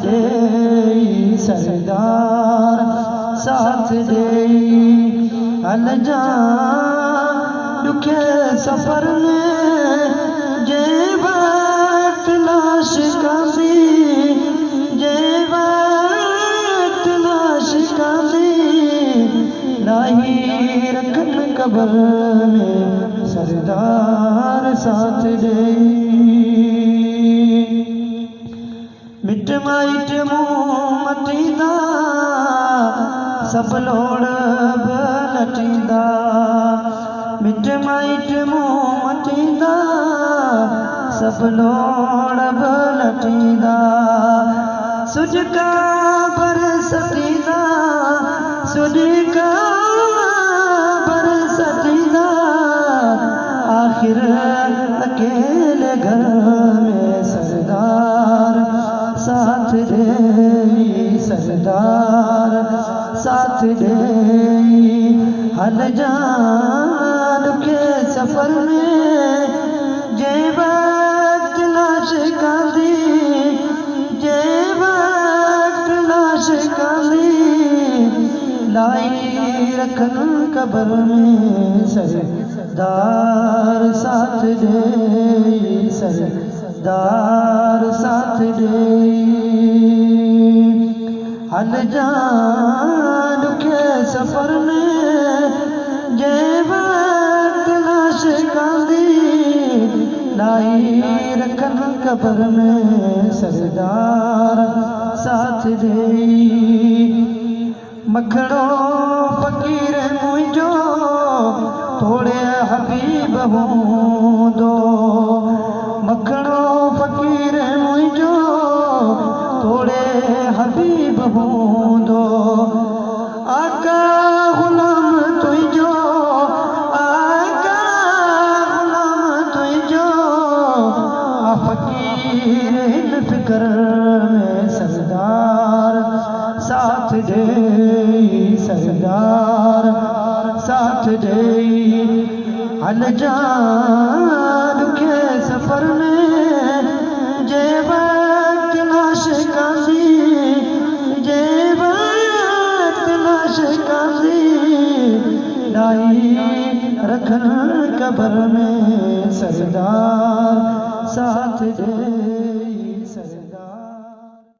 दे सरदार साथ दे हल जा दुखे सफर में जे वक्त लाश कांदी जे वक्त लाश कांदी नाही रखन कबर में सरदार साथ दे मिट माइट मुँह मटींदा सब लोड़ लटींदा मिट माइट मुँह मटींदा सब लोड़ लटींदा सुजका बरसतींदा सुजका बरसतींदा आखिर अकेले घर में सरदार साथ दे सरदार साथ दे हल जान के सफर में जे वक्त लाश कांदी जे वक्त लाश कांदी लाई रखन कबर में सरदार साथ दे सरदार साथ दे हल जान के सफर में जे वक्त लाश कांदी लाई रखन कबर में सरदार साथ दे मखड़ो फकीर मुझो थोड़े हबीब हूंदो मखड़ो फकीर मुझो थोड़े हबीब हूंदो आका गुलाम तुझो आका गुलाम तुझो फकीर इन फिक्र में सरदार साथ दे सरदार साथ दे हल जान के सफर में जे वक्त लाश कांदी जे वक्त लाश कांदी लाई रखन कबर में सरदार साथ दे।